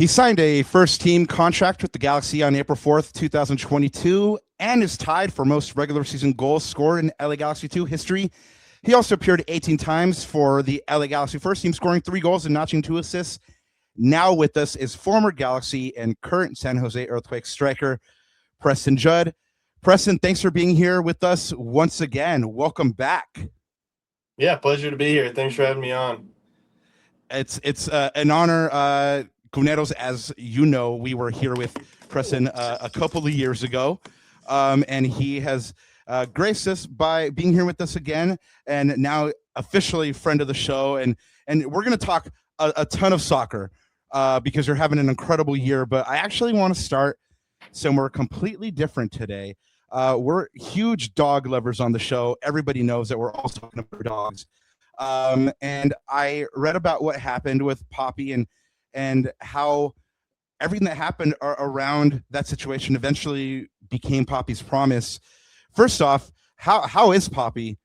He signed a first-team contract with the Galaxy on April 4th, 2022, and is tied for most regular season goals scored in LA Galaxy 2 history. He also appeared 18 times for the LA Galaxy first team, scoring 3 goals and notching 2 assists. Now with us is former Galaxy and current San Jose Earthquakes striker, Preston Judd. Preston, thanks for being here with us once again. Welcome back. Yeah, pleasure to be here. Thanks for having me on. It's an honor. Cuneros, as you know, we were here with Preston a couple of years ago, and he has graced us by being here with us again, and now officially friend of the show. And we're going to talk a ton of soccer because you're having an incredible year. But I actually want to start somewhere completely different today. We're huge dog lovers on the show. Everybody knows that we're all talking about dogs. And I read about what happened with Poppy and how everything that happened around that situation eventually became Poppy's promise. First off, how is Poppy?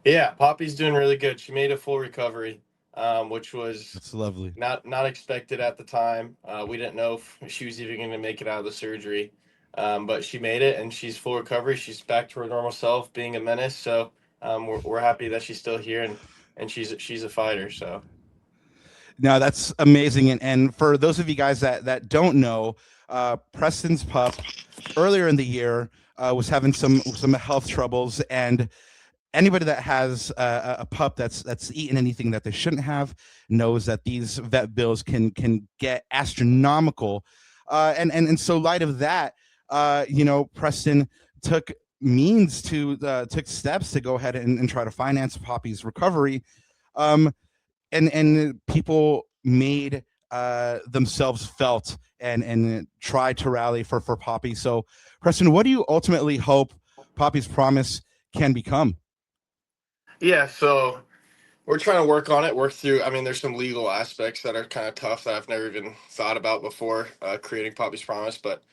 Yeah, Poppy's doing really good. She made a full recovery, which was That's lovely. not expected at the time. We didn't know if she was even going to make it out of the surgery, but she made it, and she's full recovery. She's back to her normal self, being a menace. So we're happy that she's still here, and she's a fighter. So. No, that's amazing. And for those of you guys that don't know, Preston's pup earlier in the year was having some health troubles, and anybody that has a pup that's eaten anything that they shouldn't have knows that these vet bills can get astronomical. And so light of that, Preston took steps to go ahead and try to finance Poppy's recovery. And people made themselves felt and tried to rally for Poppy. So, Preston, what do you ultimately hope Poppy's promise can become? Yeah, so we're trying to work on it, work through. I mean, there's some legal aspects that are kind of tough that I've never even thought about before creating Poppy's promise, but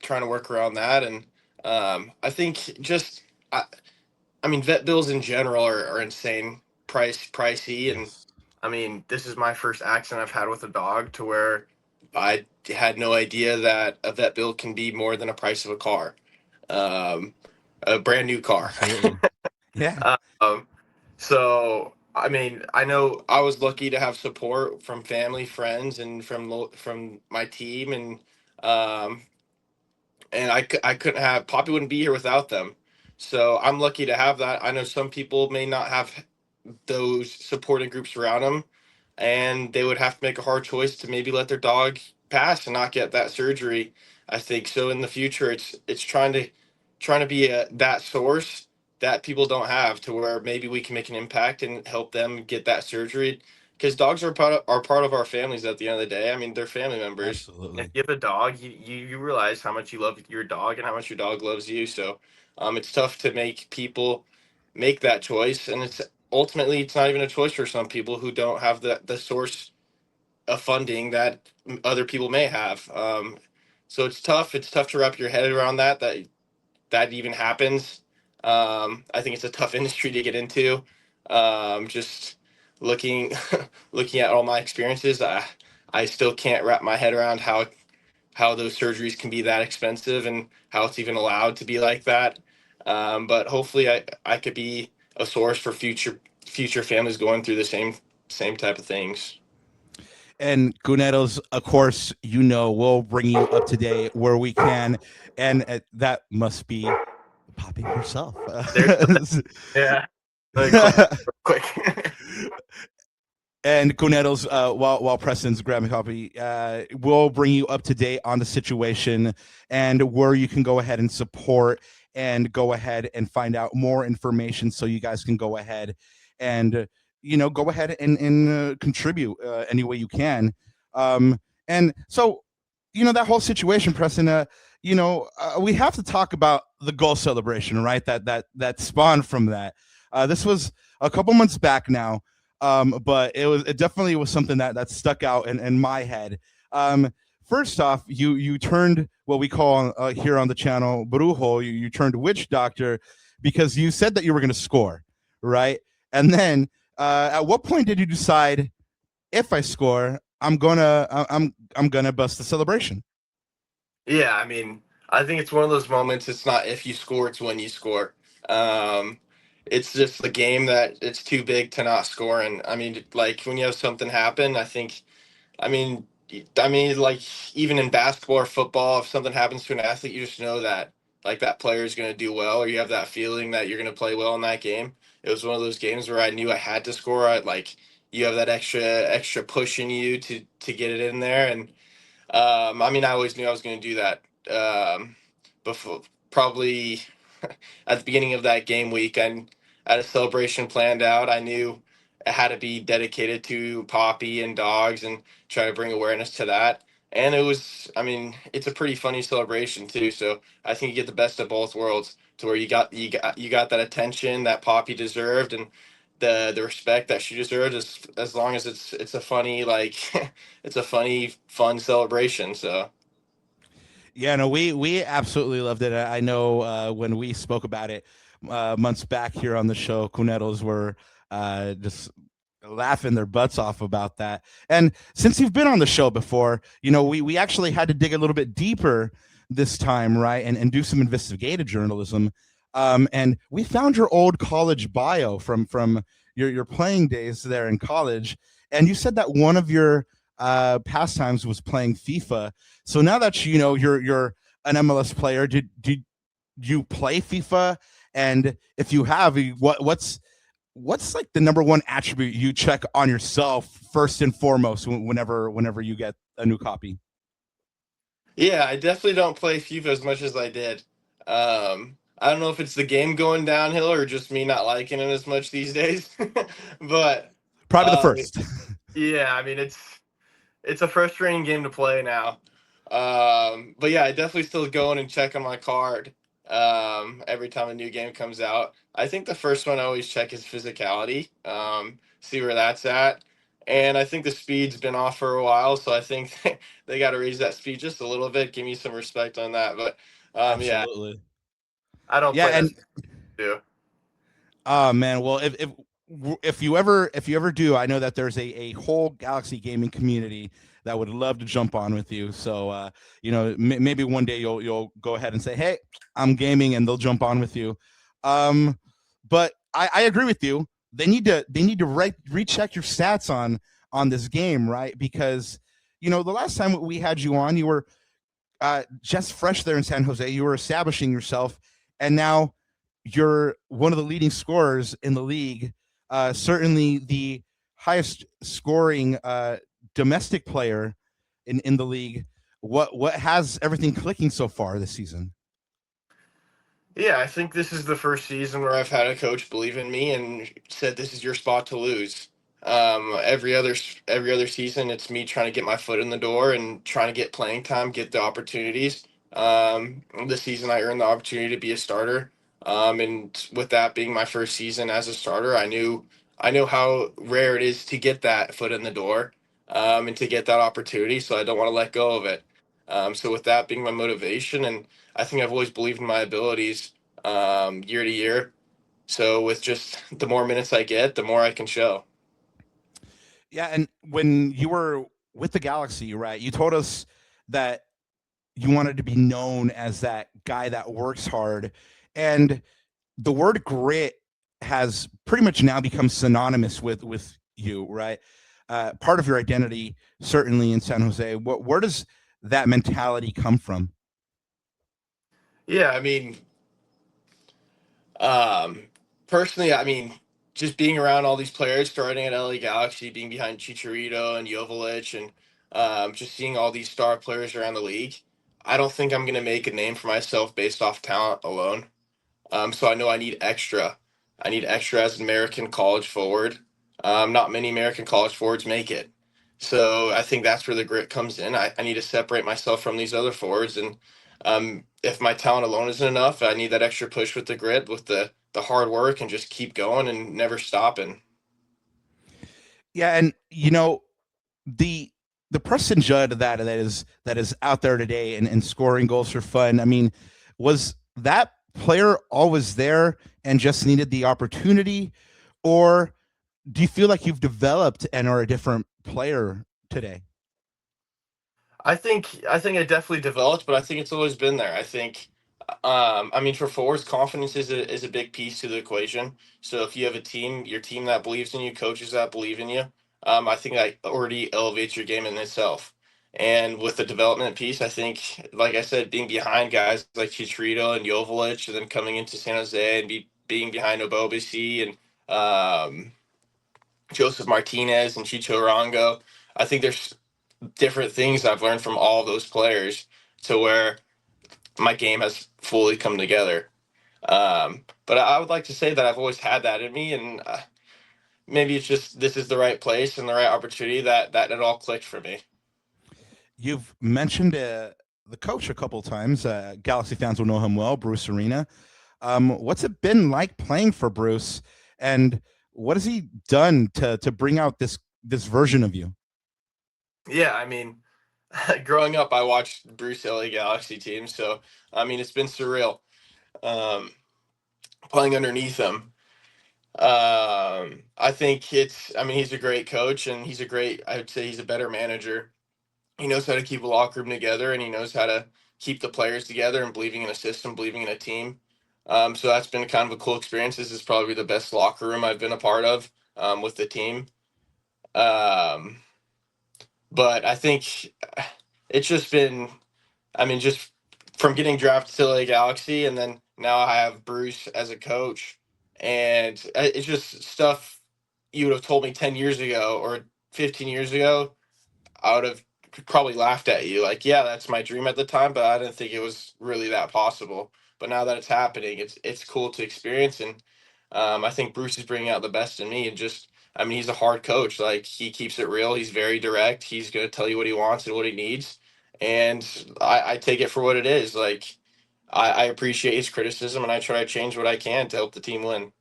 trying to work around that. And I think I mean, vet bills in general are insane pricey. And I mean, this is my first accident I've had with a dog to where I had no idea that a vet bill can be more than a price of a car, a brand new car. Yeah. So, I mean, I know I was lucky to have support from family, friends, and from my team, and I couldn't have Poppy wouldn't be here without them. So I'm lucky to have that. I know some people may not have those supporting groups around them, and they would have to make a hard choice to maybe let their dog pass and not get that surgery. I think so. In the future, it's trying to be that source that people don't have, to where maybe we can make an impact and help them get that surgery, because dogs are part of our families at the end of the day. I mean, they're family members. Absolutely. If you have a dog, you realize how much you love your dog and how much your dog loves you. So it's tough to make people make that choice, and it's not even a choice for some people who don't have the source of funding that other people may have. So it's tough. It's tough to wrap your head around that even happens. I think it's a tough industry to get into. Just looking looking at all my experiences, I still can't wrap my head around how those surgeries can be that expensive and how it's even allowed to be like that. But hopefully I could be a source for future families going through the same type of things. And Guneros, of course, we'll bring you up to date where we can, and that must be Poppy herself. Yeah. Quick. And Guneros, while Preston's grabbing Poppy, we'll bring you up to date on the situation and where you can go ahead and support and go ahead and find out more information, so you guys can go ahead and go ahead and contribute any way you can. And so, that whole situation, Preston, we have to talk about the goal celebration, right? That spawned from that. This was a couple months back now, but it definitely was something that stuck out in my head. First off, you turned what we call here on the channel brujo. You turned witch doctor because you said that you were going to score, right? And then at what point did you decide if I score, I'm gonna bust the celebration. Yeah, I mean, I think it's one of those moments. It's not if you score, it's when you score. Um, it's just the game that it's too big to not score. And I mean, like when you have something happen, I think, like even in basketball or football, if something happens to an athlete, you just know that like that player is going to do well, or you have that feeling that you're going to play well in that game. It was one of those games where I knew I had to score. I like you have that extra push in you to get it in there, and I mean, I always knew I was going to do that. Before probably at the beginning of that game week, I had a celebration planned out. I knew it had to be dedicated to Poppy and dogs and try to bring awareness to that. And it was, I mean, it's a pretty funny celebration too. So I think you get the best of both worlds to where you got that attention that Poppy deserved and the respect that she deserved as long as it's a funny like it's a funny fun celebration. So Yeah, no, we absolutely loved it. I know when we spoke about it months back here on the show, Cuneros were just laughing their butts off about that. And since you've been on the show before, we actually had to dig a little bit deeper this time, right? And do some investigative journalism. And we found your old college bio from your playing days there in college. And you said that one of your pastimes was playing FIFA. So now that you're an MLS player, did you play FIFA? And if you have, what's like the number one attribute you check on yourself first and foremost whenever you get a new copy? yeah, I definitely don't play FIFA as much as I did. I don't know if it's the game going downhill or just me not liking it as much these days, but Probably the um, first. yeah, I mean it's a frustrating game to play now. But yeah, I definitely still go in and check on my card every time a new game comes out. I think the first one I always check is physicality, see where that's at. And I think the speed's been off for a while, so I think they got to raise that speed just a little bit. Give me some respect on that. But yeah, Absolutely. I don't Yeah, play that and too. oh man, well if you ever do, I know that there's a whole Galaxy gaming community that would love to jump on with you. So maybe one day you'll go ahead and say, "Hey, I'm gaming," and they'll jump on with you. But I agree with you. They need to recheck your stats on this game, right? Because the last time we had you on, you were just fresh there in San Jose. You were establishing yourself, and now you're one of the leading scorers in the league. Certainly the highest scoring domestic player in the league. What has everything clicking so far this season? Yeah, I think this is the first season where I've had a coach believe in me and said this is your spot to lose. Every other season, it's me trying to get my foot in the door and trying to get playing time, get the opportunities. This season, I earned the opportunity to be a starter, and with that being my first season as a starter, I know how rare it is to get that foot in the door, and to get that opportunity. So I don't want to let go of it. So with that being my motivation and I think I've always believed in my abilities year to year. So with just the more minutes I get, the more I can show. Yeah, and when you were with the Galaxy, right, you told us that you wanted to be known as that guy that works hard, and the word grit has pretty much now become synonymous with you, right? Part of your identity, certainly in San Jose. Where does that mentality come from? Yeah, I mean, um, personally, I mean, just being around all these players, starting at LA Galaxy, being behind Chicharito and Joveljic, and just seeing all these star players around the league, I don't think I'm going to make a name for myself based off talent alone. So I know I need extra. I need extra as an American college forward. Not many American college forwards make it. So I think that's where the grit comes in. I need to separate myself from these other forwards. And if my talent alone isn't enough, I need that extra push with the grit, with the hard work, and just keep going and never stopping. Yeah, and the the Preston Judd that is out there today and scoring goals for fun. I mean, was that player always there and just needed the opportunity, or do you feel like you've developed and are a different player today? I think it definitely developed, but I think it's always been there. I think, I mean, for forwards, confidence is a big piece to the equation. So if you have a team, your team that believes in you, coaches that believe in you, I think that already elevates your game in itself. And with the development piece, I think, like I said, being behind guys like Chicharito and Joveljic, and then coming into San Jose and being behind Obobisi and Joseph Martinez and Chicho Arango, I think there's different things I've learned from all of those players to where my game has fully come together. But I would like to say that I've always had that in me, and maybe it's just this is the right place and the right opportunity that it all clicked for me. You've mentioned the coach a couple of times. Galaxy fans will know him well, Bruce Arena. What's it been like playing for Bruce, and what has he done to bring out this version of you? Yeah, I mean, growing up, I watched Bruce LA Galaxy teams, so I mean, it's been surreal um, playing underneath him. I think I mean, he's a great coach, and I would say he's a better manager. He knows how to keep a locker room together, and he knows how to keep the players together and believing in a system, believing in a team. So that's been kind of a cool experience. This is probably the best locker room I've been a part of with the team. Um, but I think it's just been, I mean, just from getting drafted to the Galaxy, and then now I have Bruce as a coach, and it's just stuff you would have told me 10 years ago or 15 years ago. I would have probably laughed at you. Like, yeah, that's my dream at the time, but I didn't think it was really that possible. But now that it's happening, it's cool to experience, and I think Bruce is bringing out the best in me. And just, I mean, he's a hard coach. Like, he keeps it real. He's very direct. He's gonna tell you what he wants and what he needs, and I take it for what it is. Like, I appreciate his criticism, and I try to change what I can to help the team win.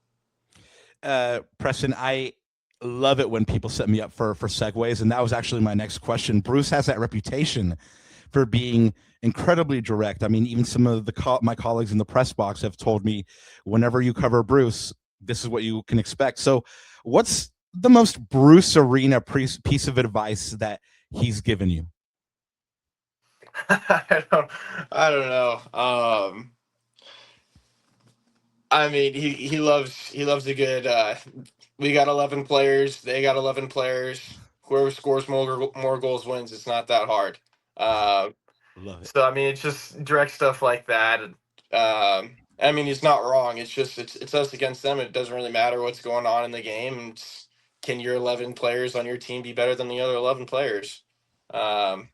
Preston, I love it when people set me up for segues, and that was actually my next question. Bruce has that reputation for being incredibly direct. I mean, even some of my colleagues in the press box have told me, whenever you cover Bruce, this is what you can expect. So, what's the most Bruce Arena piece of advice that he's given you? I don't, I don't know. I mean, he loves a good. We got 11 players. They got 11 players. Whoever scores more goals wins. It's not that hard. Uh, Love it. so I mean, it's just direct stuff like that. And I mean, he's not wrong. It's just it's us against them. It doesn't really matter what's going on in the game. Can your 11 players on your team be better than the other 11 players? Um,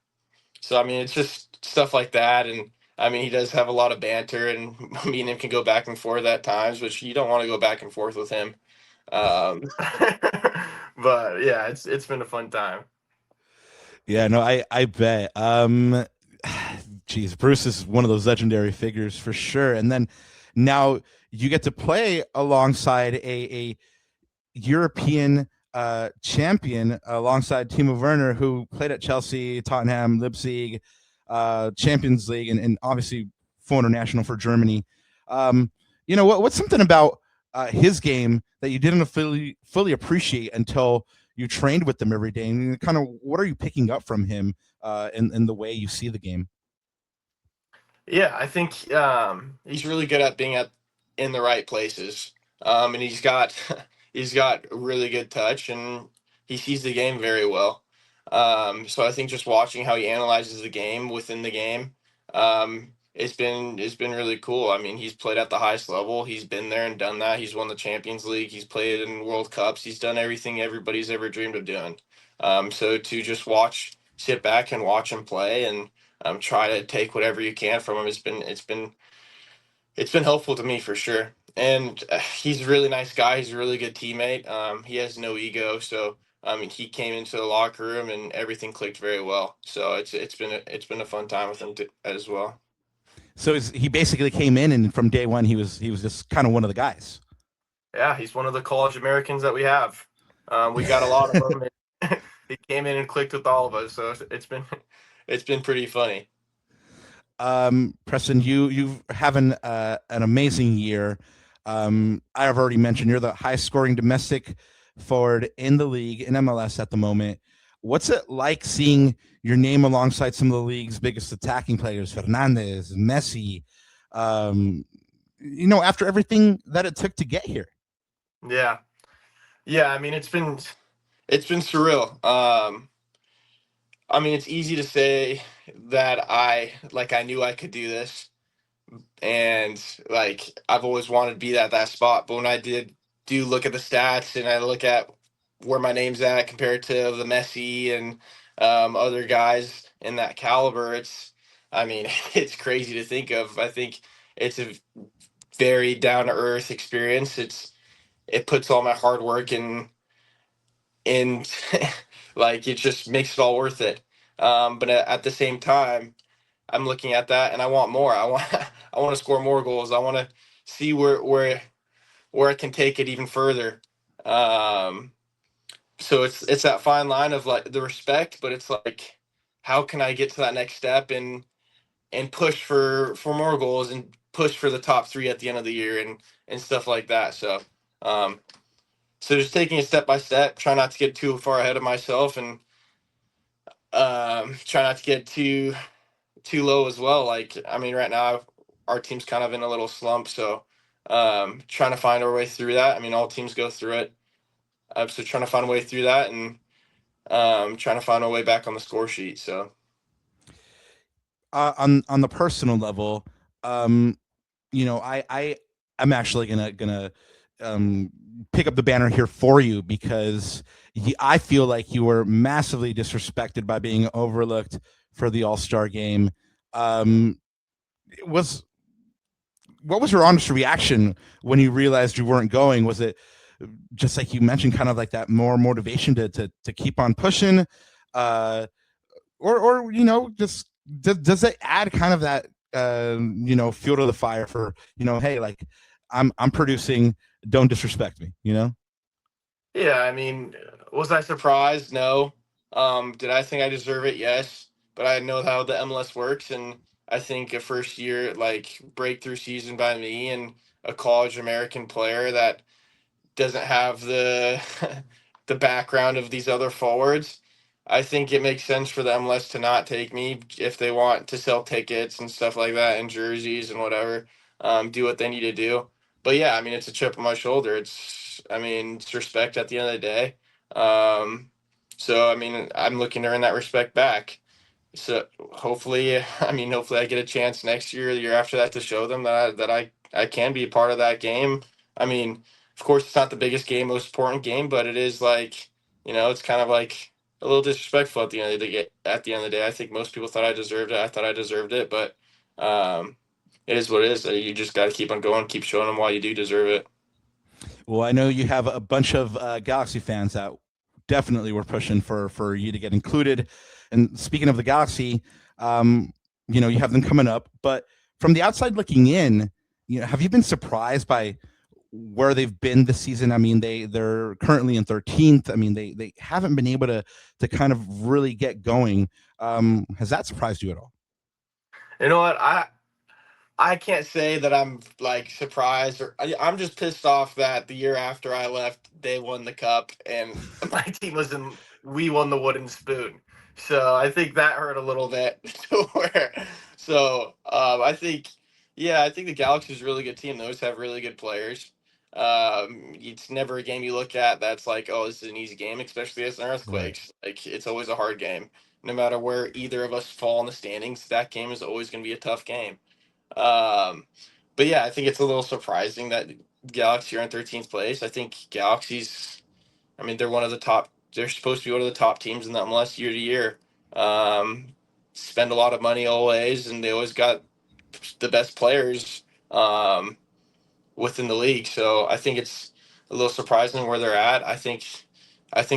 so I mean, it's just stuff like that, and I mean, he does have a lot of banter, and me and him can go back and forth at times, which you don't want to go back and forth with him. But yeah, it's been a fun time. Yeah, no, I bet. Geez, Bruce is one of those legendary figures for sure. And then now you get to play alongside a European champion, alongside Timo Werner, who played at Chelsea, Tottenham, Leipzig, Champions League, and obviously full international for Germany. What's something about his game that you didn't fully appreciate until you trained with them every day? And kind of what are you picking up from him in the way you see the game? Yeah, I think he's really good at being at in the right places, and he's got he's got really good touch, and he sees the game very well. So I think just watching how he analyzes the game within the game, it's been really cool. I mean, he's played at the highest level. He's been there and done that. He's won the Champions League. He's played in World Cups. He's done everything everybody's ever dreamed of doing. So to just sit back and watch him play and try to take whatever you can from him. It's been helpful to me for sure. And he's a really nice guy. He's a really good teammate. He has no ego, so I mean, he came into the locker room and everything clicked very well. So it's been a fun time with him as well. So he basically came in, and from day one, he was just kind of one of the guys. Yeah, he's one of the college Americans that we have. We got a lot of them. He came in and clicked with all of us, so it's been pretty funny. Preston, you having an amazing year. I've already mentioned you're the highest scoring domestic forward in the league in MLS at the moment. What's it like seeing your name alongside some of the league's biggest attacking players, Fernandez, Messi? After everything that it took to get here. Yeah. Yeah, I mean it's been surreal. I mean it's easy to say that I knew I could do this, and like I've always wanted to be at that spot. But when I do look at the stats and I look at where my name's at compared to the Messi and other guys in that caliber, I mean, it's crazy to think of. I think it's a very down to earth experience. It puts all my hard work in like it just makes it all worth it. But at the same time, I'm looking at that and I want more. I want I want to score more goals. I want to see where I can take it even further. Um, so it's that fine line of like the respect, but it's like how can I get to that next step and push for more goals and push for the top three at the end of the year and stuff like that. Um, so just taking it step by step, try not to get too far ahead of myself and try not to get too low as well. Like I mean, right now our team's kind of in a little slump, so trying to find our way through that. I mean, all teams go through it, so trying to find a way through that and trying to find a way back on the score sheet. So On the personal level, um, I'm actually gonna um, pick up the banner here for you because I feel like you were massively disrespected by being overlooked for the All Star game. Um, was What was your honest reaction when you realized you weren't going? Was it just like you mentioned, kind of like that more motivation to keep on pushing, uh, or just does it add kind of that fuel to the fire for hey, like I'm producing, don't disrespect me, yeah, I mean, was I surprised? No. Did I think I deserve it? Yes. But I know how the MLS works, and I think a first year like breakthrough season by me and a college American player that doesn't have the the background of these other forwards. I think it makes sense for the MLS to not take me if they want to sell tickets and stuff like that and jerseys and whatever. Do what they need to do. But yeah, I mean, it's a chip on my shoulder. I mean, it's respect at the end of the day. Um, so I mean, I'm looking to earn that respect back. So hopefully, I mean, hopefully I get a chance next year, or the year after that, to show them that I can be a part of that game. I mean, of course, it's not the biggest game, most important game, but it is like, it's kind of like a little disrespectful at the end of the day. At the end of the day, I think most people thought I deserved it. I thought I deserved it, but um, it is what it is. You just got to keep on going, keep showing them why you do deserve it. Well, I know you have a bunch of Galaxy fans that definitely were pushing for you to get included. And speaking of the Galaxy, you have them coming up. But from the outside looking in, have you been surprised by where they've been this season? I mean, they're currently in 13th. I mean, they haven't been able to kind of really get going. Has that surprised you at all? You know what? I can't say that I'm like surprised I'm just pissed off that the year after I left, they won the cup and my team was in. We won the wooden spoon, so I think that hurt a little bit. I think, yeah, I think the Galaxy's a really good team. They always have really good players. It's never a game you look at that's like, oh, this is an easy game, especially as an Right. Earthquakes. Like it's always a hard game. No matter where either of us fall in the standings, that game is always going to be a tough game. Um, but yeah, I think it's a little surprising that Galaxy are in 13th place. I think Galaxy's, I mean, they're one of the top, they're supposed to be one of the top teams in the MLS year to year. Spend a lot of money always, and they always got the best players within the league. So I think it's a little surprising where they're at. I think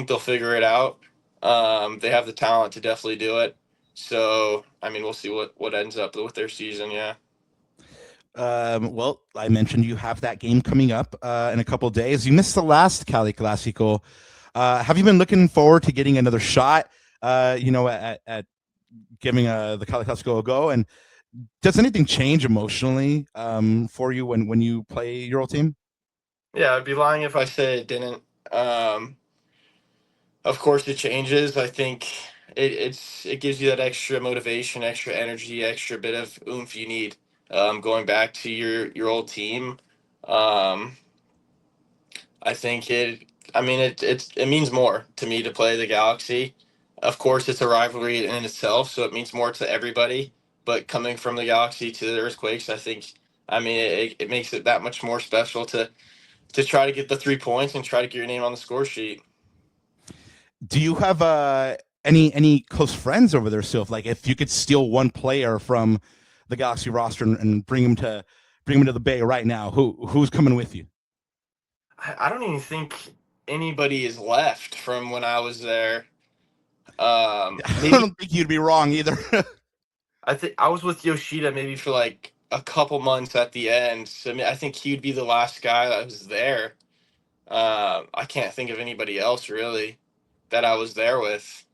they'll figure it out. They have the talent to definitely do it. So I mean, we'll see what ends up with their season. Yeah. Well, I mentioned you have that game coming up in a couple of days. You missed the last Cali Clasico. Have you been looking forward to getting another shot? At giving the Cali Clasico a go. And does anything change emotionally for you when you play your old team? Yeah, I'd be lying if I said it didn't. Of course, it changes. I think it gives you that extra motivation, extra energy, extra bit of oomph you need. Going back to your old team, um, I think it means more to me to play the Galaxy. Of course, it's a rivalry in itself, so it means more to everybody. But coming from the Galaxy to the Earthquakes, it makes it that much more special to try to get the 3 points and try to get your name on the score sheet. Do you have any close friends over there still? Like, if you could steal one player from the Galaxy roster and bring him to the Bay right now, who's coming with you? I don't even think anybody is left from when I was there. I Maybe don't think you'd be wrong either. I think I was with Yoshida maybe for like a couple months at the end. So I think he'd be the last guy that was there. I can't think of anybody else really that I was there with.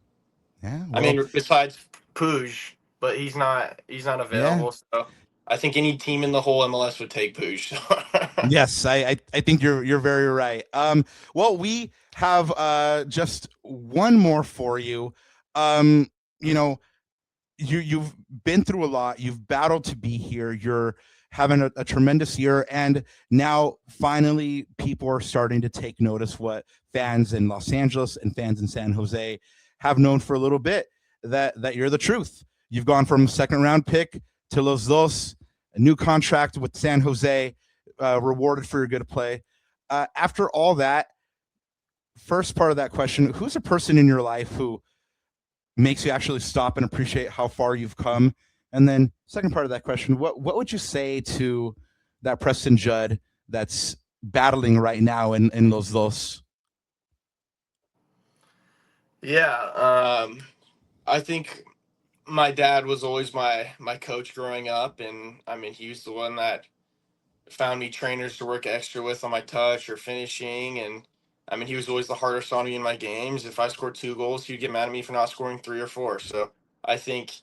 Yeah, I well, mean, besides Puj, but he's not yeah. available. So I think any team in the whole MLS would take Puj. Yes, I think you're very right. Well, we have just one more for you. Um, you know, you've been through a lot. You've battled to be here. You're having a tremendous year, and now finally people are starting to take notice what fans in Los Angeles and fans in San Jose have known for a little bit, that you're the truth. You've gone from second round pick to Los Dos, a new contract with San Jose, rewarded for your good play. After all that, first part of that question: who's a person in your life who makes you actually stop and appreciate how far you've come? And then second part of that question, what would you say to that Preston Judd that's battling right now in Los Dos? Yeah, I think my dad was always my coach growing up, and I mean he was the one that found me trainers to work extra with on my touch or finishing, and I mean he was always the hardest on me in my games. If I scored 2 goals, he'd get mad at me for not scoring 3 or 4. So I think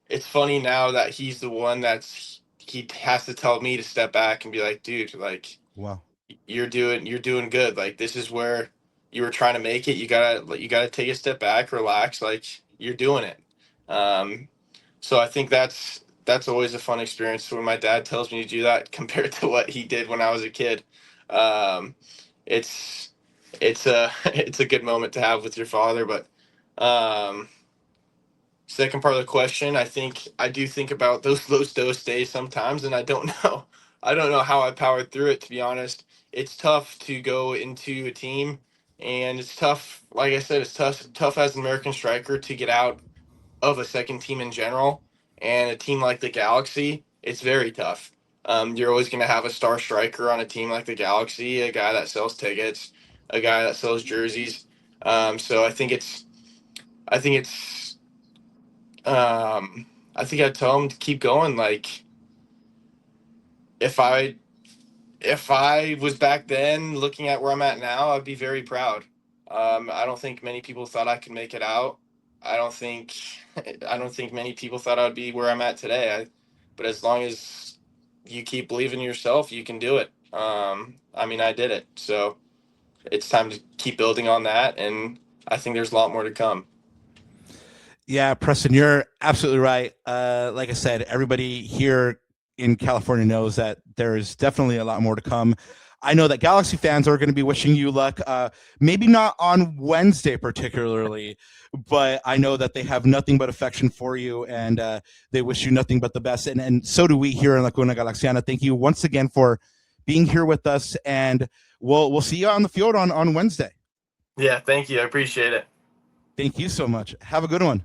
it's funny now that he's the one he has to tell me to step back and be like, dude, like Wow. you're doing good. Like this is where you were trying to make it. You gotta take a step back, relax. Like you're doing it. Um, so I think that's always a fun experience when my dad tells me to do that compared to what he did when I was a kid. Um, it's it's a it's a good moment to have with your father. But um, second part of the question, I do think about those days sometimes, and I don't know how I powered through it. To be honest, it's tough to go into a team, and it's tough. Like I said, it's tough as an American striker to get out of a second team in general, and a team like the Galaxy, it's very tough. You're always going to have a star striker on a team like the Galaxy, a guy that sells tickets, a guy that sells jerseys. So um, I think I'd tell him to keep going. Like if I if I was back then looking at where I'm at now, I'd be very proud. I don't think many people thought I could make it out. I don't think I don't think many people thought I'd be where I'm at today. But as long as you keep believing in yourself, you can do it. I mean, I did it. So it's time to keep building on that, and I think there's a lot more to come. Yeah, Preston, you're absolutely right. Like I said, everybody here in California knows that there is definitely a lot more to come. I know that Galaxy fans are going to be wishing you luck. Maybe not on Wednesday particularly, but I know that they have nothing but affection for you, and they wish you nothing but the best. And so do we here in Laguna Galaxiana. Thank you once again for being here with us, and we'll see you on the field on Wednesday. Yeah, thank you. I appreciate it. Thank you so much. Have a good one.